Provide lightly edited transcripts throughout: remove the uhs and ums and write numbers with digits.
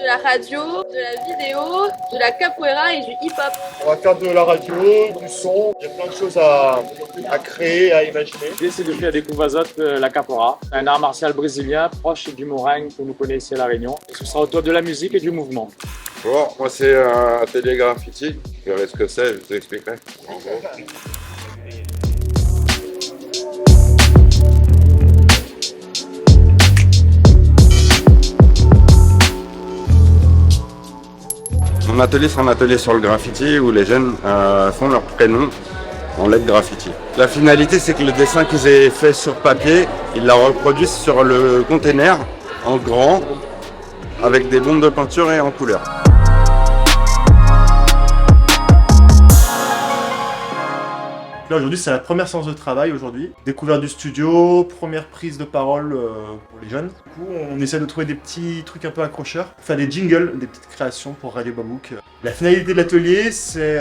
la radio, de la vidéo, de la capoeira et du hip-hop. On va faire de la radio, du son, il y a plein de choses à créer, à imaginer. L'idée, c'est de faire découvrir aux autres la capoeira, un art martial brésilien proche du moringue que nous connaissons à La Réunion. Et ce sera autour de la musique et du mouvement. Bon, moi c'est un atelier graffiti. Vous verrez ce que c'est, je vous expliquerai. Mon atelier, c'est un atelier sur le graffiti où les jeunes font leur prénom en lettres graffiti. La finalité, c'est que le dessin qu'ils aient fait sur papier, ils la reproduisent sur le container en grand avec des bombes de peinture et en couleur. Là aujourd'hui c'est la première séance de travail aujourd'hui. Découverte du studio, première prise de parole pour les jeunes. Du coup on essaie de trouver des petits trucs un peu accrocheurs. Faire des jingles, des petites créations pour Radio Bambouk. La finalité de l'atelier c'est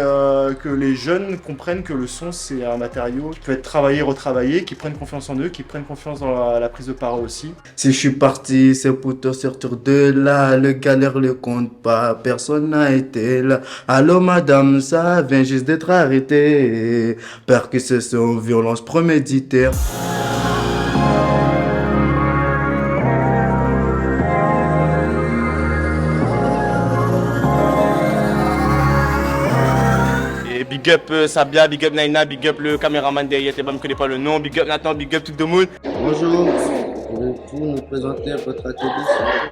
que les jeunes comprennent que le son c'est un matériau qui peut être travaillé, retravaillé, qu'ils prennent confiance en eux, qu'ils prennent confiance dans la prise de parole aussi. Si je suis parti, c'est pour te sortir de là. Le galère le compte pas, personne n'a été là. Allô madame, ça vient juste d'être arrêté. Que ce sont violence préméditée. Et big up Sabia, big up Naina, big up le caméraman derrière, je ne connais pas le nom, big up Nathan, big up tout le monde. Bonjour, pouvez-vous nous présenter votre atelier?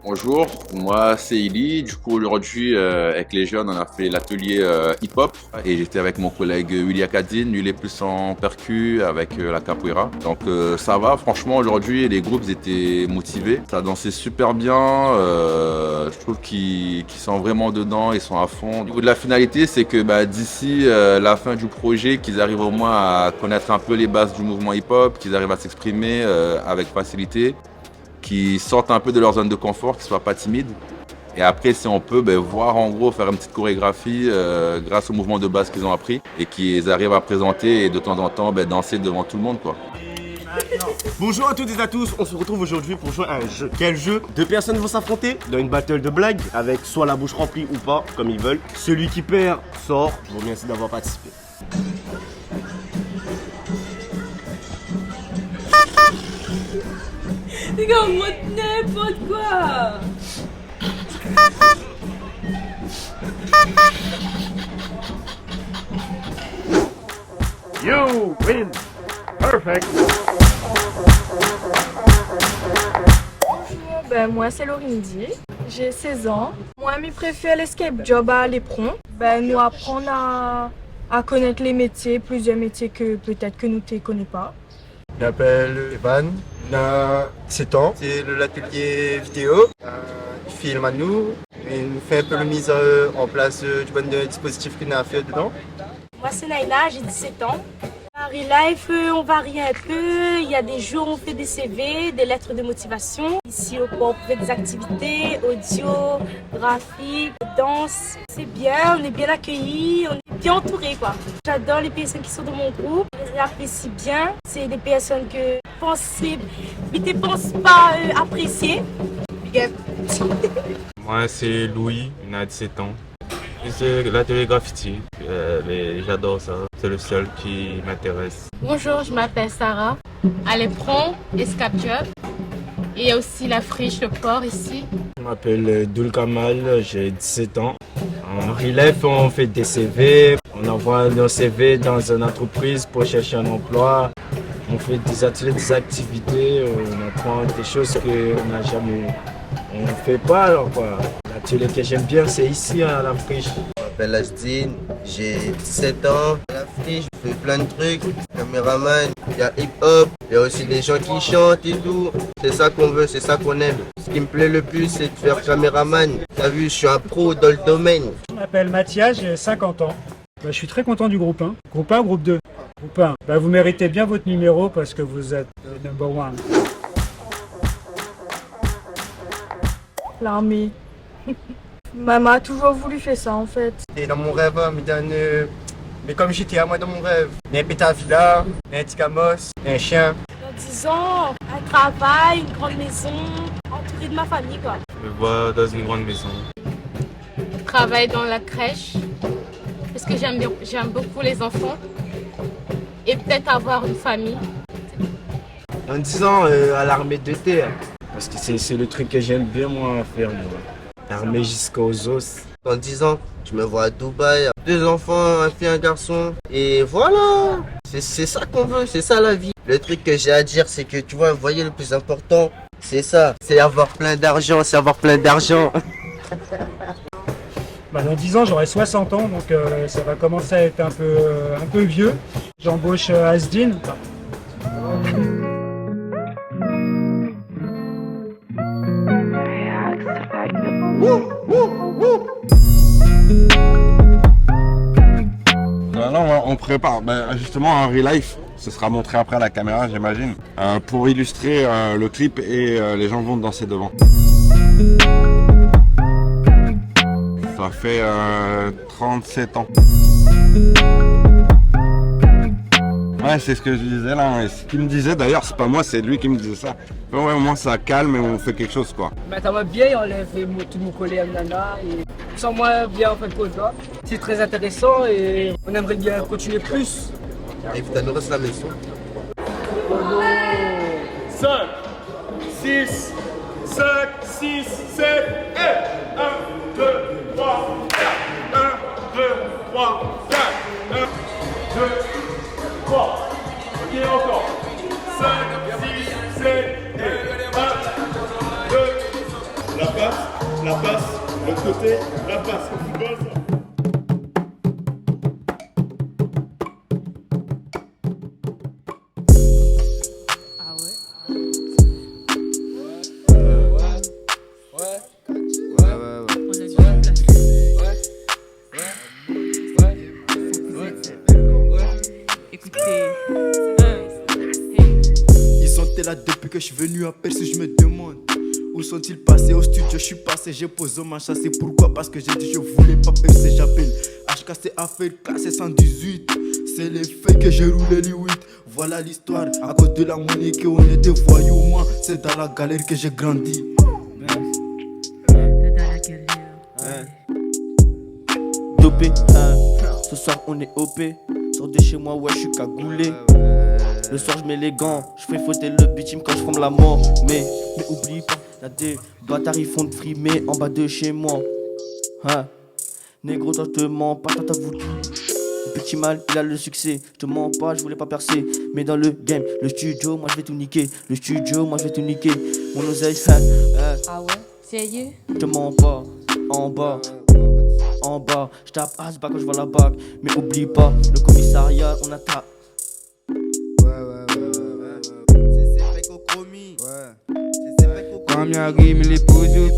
Bonjour, moi c'est Eli. Du coup aujourd'hui avec les jeunes on a fait l'atelier hip-hop et j'étais avec mon collègue Willy Akadine, lui il est plus en percu avec la capoeira. Donc ça va, franchement aujourd'hui les groupes étaient motivés, ça dansait super bien, je trouve qu'ils sont vraiment dedans, ils sont à fond. Du coup de la finalité c'est que d'ici la fin du projet qu'ils arrivent au moins à connaître un peu les bases du mouvement hip-hop, qu'ils arrivent à s'exprimer avec facilité, qui sortent un peu de leur zone de confort, qui ne soient pas timides. Et après, si on peut, voir en gros, faire une petite chorégraphie grâce au mouvement de base qu'ils ont appris et qu'ils arrivent à présenter et de temps en temps danser devant tout le monde, quoi. Bonjour à toutes et à tous, on se retrouve aujourd'hui pour jouer à un jeu. Quel jeu? Deux personnes vont s'affronter dans une battle de blagues avec soit la bouche remplie ou pas, comme ils veulent. Celui qui perd sort. Je vous remercie d'avoir participé. Les gars, on monte n'importe quoi. You win! Perfect! Bonjour, moi c'est Lorindy, j'ai 16 ans. Mon ami préfère l'escape job à l'éperon. Nous apprendre à connaître les métiers, plusieurs métiers que peut-être que nous ne connaissons pas. Je m'appelle Evan, on a 7 ans, c'est l'atelier vidéo. Il filme à nous, et il nous fait un peu la mise en place du bon dispositif qu'on a fait dedans. Moi c'est Naina, j'ai 17 ans. À Relife, on varie un peu. Il y a des jours où on fait des CV, des lettres de motivation. Ici au port, on fait des activités, audio, graphique, danse. C'est bien, on est bien accueillis, on est bien entourés quoi. J'adore les personnes qui sont dans mon groupe, je les apprécie bien. C'est des personnes que je ne pense pas apprécier. Big up. Moi c'est Louis, il a 17 ans. C'est l'atelier graffiti, mais j'adore ça, c'est le seul qui m'intéresse. Bonjour, je m'appelle Sarah, à l'éperon, escape job, et il y a aussi la friche, le port ici. Je m'appelle Doul Kamal, j'ai 17 ans. En Relief, on fait des CV, on envoie nos CV dans une entreprise pour chercher un emploi. On fait des ateliers, des activités, on apprend des choses qu'on n'a jamais... On ne fait pas alors quoi. L'atelier que j'aime bien c'est ici à la friche. Je m'appelle Asdine, j'ai 17 ans. À la friche, je fais plein de trucs. Caméraman, il y a hip-hop, il y a aussi des gens qui chantent et tout. C'est ça qu'on veut, c'est ça qu'on aime. Ce qui me plaît le plus, c'est de faire caméraman. T'as vu, je suis un pro dans le domaine. Je m'appelle Mathias, j'ai 50 ans. Je suis très content du groupe 1. Groupe 1, groupe 2. Groupe 1, vous méritez bien votre numéro parce que vous êtes le number one. L'armée. Maman a toujours voulu faire ça en fait. Et dans mon rêve, mais comme j'étais à moi dans mon rêve, il y a un pétavilla, il y a un petit camos, il y a un chien. Dans 10 ans, un travail, une grande maison, entourée de ma famille quoi. Je me vois dans une grande maison. travailler dans la crèche parce que j'aime beaucoup les enfants et peut-être avoir une famille. En 10 ans, à l'armée de terre. Parce que c'est le truc que j'aime bien moi faire, moi. L'armée jusqu'aux os. Dans 10 ans, je me vois à Dubaï, 2 enfants, un fille, un garçon. Et voilà, c'est ça qu'on veut, c'est ça la vie. Le truc que j'ai à dire, c'est que tu vois, vous voyez, le plus important, c'est ça. C'est avoir plein d'argent, c'est avoir plein d'argent. Bah, dans 10 ans, j'aurai 60 ans, donc ça va commencer à être un peu vieux. J'embauche Asdin. Non, on prépare. Justement, un real life, ce sera montré après à la caméra, j'imagine, pour illustrer le clip et les gens vont danser devant. Ça fait 37 ans. Ouais, c'est ce que je disais là. Et ce qu'il me disait d'ailleurs, c'est pas moi, c'est lui qui me disait ça. Ouais, au moins ça calme et on fait quelque chose quoi. Bah, ça va bien, il enlève tout mon collet à Nana et on sent moins bien en fin de compte là. C'est très intéressant et on aimerait bien continuer plus. Et putain, nous reste la maison. 5, 6, 5, 6, 7, et 1, 2, 3, 4, 1, 2, 3, 4, 1, 2, 3, ok encore, 5, 6, 7, et 1, 2, la passe, l'autre côté, la passe, au football ça. Ils sont là depuis que je suis venu à Perse, je me demande où sont-ils passés. Au studio je suis passé, j'ai posé ma chasse. Et pourquoi? Parce que j'ai dit je voulais pas percer, j'appelle HKC affaire classé 118. C'est les faits que j'ai roulé les 8. Voilà l'histoire, à cause de la monnaie qu'on est des voyous. Moi c'est dans la galère que j'ai grandi. Dopé, ce soir on est OP. Sors de chez moi, ouais, je suis cagoulé. Le soir, je mets les gants. Je fais fauter le bitume quand je forme la mort. Mais oublie pas, y'a des bâtards, ils font de frimer en bas de chez moi. Hein. Négro, toi, je te mens pas, toi, t'as voulu. Le petit mal, il a le succès. Je te mens pas, je voulais pas percer. Mais dans le game, le studio, moi, je vais tout niquer. Le studio, moi, je vais tout niquer. Mon oseille, Ah ouais, sérieux? je te mens pas, en bas. En bas, je tape Asba quand je vois la bague. Mais oublie pas, le commissariat, on attaque. Quand m'arrive, me les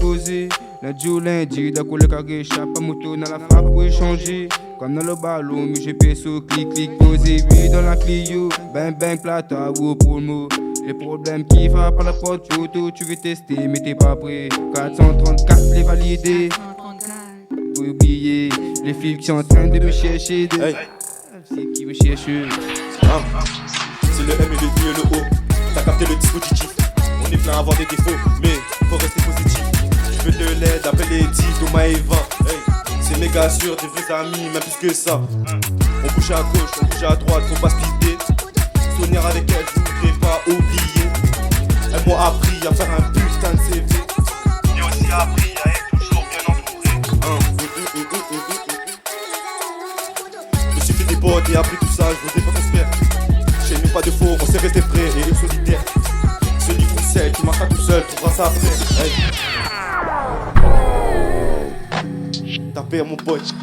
poser. Lundi au lundi, d'accord le carré, chape à moto, dans la frappe pour échanger. Comme dans le ballon, mais j'ai péso, clic, posé, oui, dans la Clio. Ben, plata, ou pour le mot. Les problèmes qui frappent à la porte, photo, tu veux tester, mais t'es pas prêt. 434, les valider. Pour oublier, les filles qui sont en train de me chercher. C'est qui me cherche. C'est le M et le I et le O. T'as capté le dispositif. On est plein à avoir des défauts, mais faut rester positif. Je veux de l'aide, appelle les 10, Thomas et Eva. Hey, c'est méga sûr, des vrais amis, même plus que ça. On bouge à gauche, on bouge à droite, faut pas se pider. Souvenir avec elle, je voudrais pas oublier. Elle m'a appris à faire un putain de CV. J'ai aussi appris à être toujours bien entouré. Je me suis fait des potes et appris tout ça, je voudrais pas qu'on se perde. Chez nous pas de faux, on s'est resté prêt et solidaire. Celui ou celle qui marche tout seul trouvera ça après. Hey. Tapez à mon pote.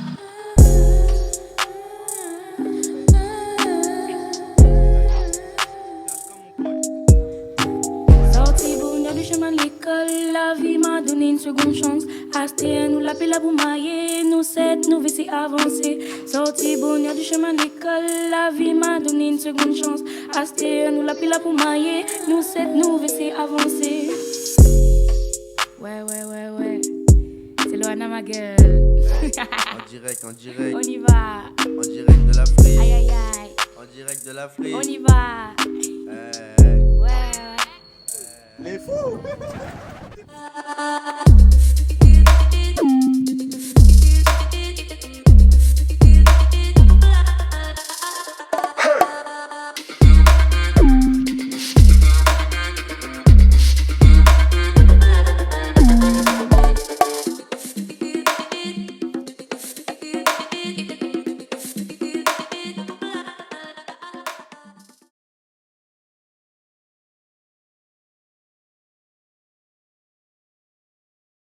Sorti bonheur du chemin de l'école, la vie m'a donné une seconde chance. Acheter nous la pile à boumailler, nous 7, nous VC avancer. Sorti bonheur du chemin de l'école, la vie m'a donné une seconde chance. Acheter nous la pile à boumailler, nous 7, nous VC avancer. Ouais. C'est Loana ma gueule. En direct. On y va. En direct de l'Afrique. Aïe. En direct de l'Afrique. On y va. Ouais. Les fous.